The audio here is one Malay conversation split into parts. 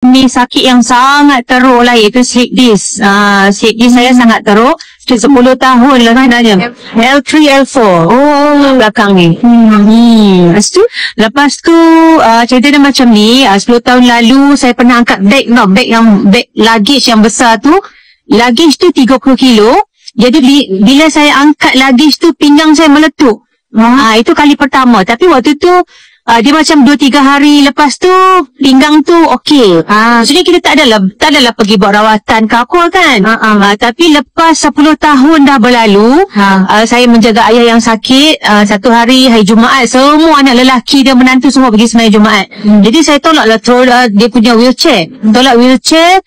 Ni sakit yang sangat teruk lah, iaitu slip disc. Slip disc saya sangat teruk. 10 tahun lah sebenarnya. L3, L4. Belakang ni. Lepas tu, cerita dia macam ni. 10 tahun lalu, saya pernah angkat beg luggage yang besar tu. Luggage tu 30 kilo. Jadi, bila saya angkat luggage tu, pinggang saya meletup. Itu kali pertama. Tapi waktu tu, dia macam 2-3 hari lepas tu pinggang tu okey. Jadi kita tak adalah pergi buat rawatan ke apa kan. Tapi lepas 10 tahun dah berlalu, saya menjaga ayah yang sakit. Satu hari Jumaat, semua anak lelaki dia menantu semua pergi sembahyang Jumaat. Jadi saya tolaklah dia punya wheelchair. Tolak wheelchair,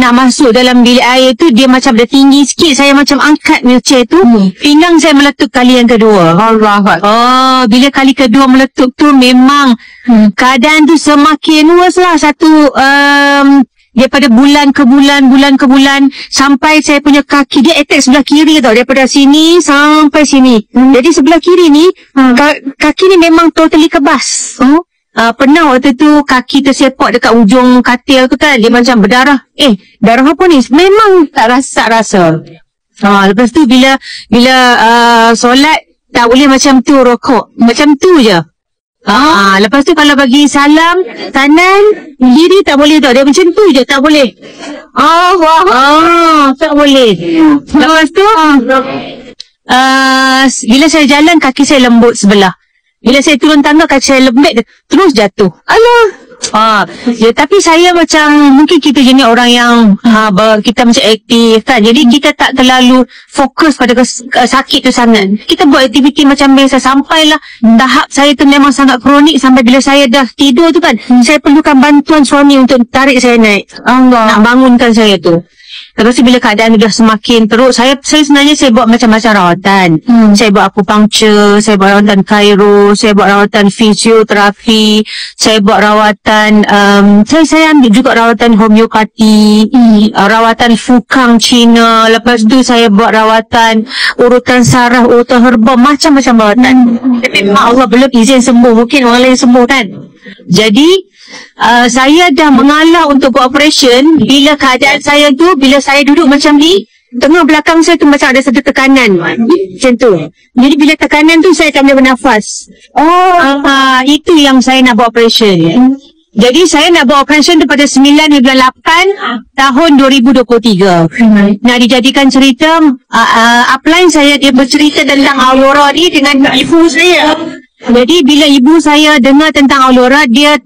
nak masuk dalam bilik air tu, dia macam dah tinggi sikit. Saya macam angkat wheelchair tu, pinggang saya meletup kali yang kedua. Bila kali kedua meletup tu memang keadaan tu semakin luas lah. Daripada bulan ke bulan sampai saya punya kaki dia attack sebelah kiri tau, daripada sini sampai sini. Jadi sebelah kiri ni kaki ni memang totally kebas. Pernah waktu tu kaki tersepak dekat ujung katil tu kan, dia macam berdarah. Darah apa ni? Memang tak rasa. Lepas tu bila solat tak boleh macam tu, rokok macam tu je. Lepas tu kalau bagi salam kanan kiri tak boleh tau, dia macam tu je, tak boleh. Tak boleh. Lepas tu bila saya jalan kaki saya lembut sebelah. Bila saya turun tangga kaki saya lembut terus jatuh. Tapi saya macam, mungkin kita jenis orang yang kita macam aktif kan, jadi kita tak terlalu fokus pada sakit tu sangat. Kita buat aktiviti macam biasa. Sampailah tahap saya tu memang sangat kronik, sampai bila saya dah tidur tu kan, saya perlukan bantuan suami untuk tarik saya naik, nak bangunkan saya tu. Lepas tu bila keadaan dah semakin teruk, saya sebenarnya saya buat macam-macam rawatan. Saya buat akupunktur, saya buat rawatan Cairo, saya buat rawatan fisioterapi, saya buat rawatan saya ambil juga rawatan homeopati, rawatan fukang Cina. Lepas tu saya buat rawatan urutan saraf, urutan herba, macam-macam rawatan. Tapi Allah belum izin sembuh, mungkin orang lain sembuh kan. Jadi saya dah mengalah untuk buat operation bila keadaan saya tu, bila saya duduk macam ni, tengah belakang saya tu macam ada satu tekanan macam tu. Jadi bila tekanan tu saya tak boleh bernafas. Itu yang saya nak buat operation. Jadi saya nak buat operation tu pada 9/8 tahun 2023. Nak dijadikan cerita, upline saya dia bercerita tentang Aurora ni dengan ibu saya. Jadi bila ibu saya dengar tentang Aurora, dia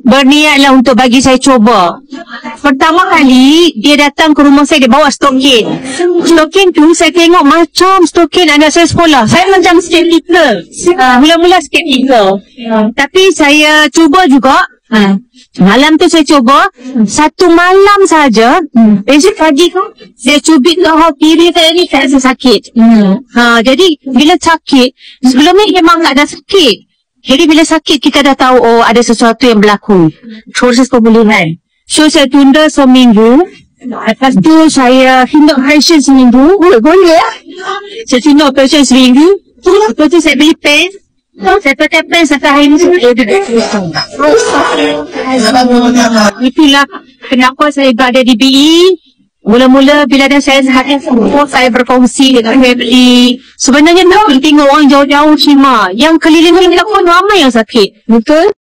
berniatlah untuk bagi saya cuba. Pertama kali dia datang ke rumah saya, dia bawa stokin. Stokin tu saya tengok macam stokin anak saya sekolah. Saya macam skeptical. Mula-mula skeptical. Tapi saya cuba juga. Malam tu saya cuba 1 malam saja. Besok pagi tu saya cubit leher kiri saya ni, saya rasa sakit. Jadi bila sakit, sebelum ni memang tak ada sakit. Jadi bila sakit kita dah tahu ada sesuatu yang berlaku, proses pemulihan. So saya tunda seminggu. Lepas tu saya tunda operation seminggu. Boleh ya? Saya tunda operation seminggu. Lepas tu saya beli pen. Saya pakai pen sampai hari ni. Itulah kenapa saya berada di BE. Mula-mula bila dah saya sehari semua, saya berkongsi dengan family. Sebenarnya tak penting orang jauh-jauh cima. Yang keliling kita pun ramai yang sakit. Betul?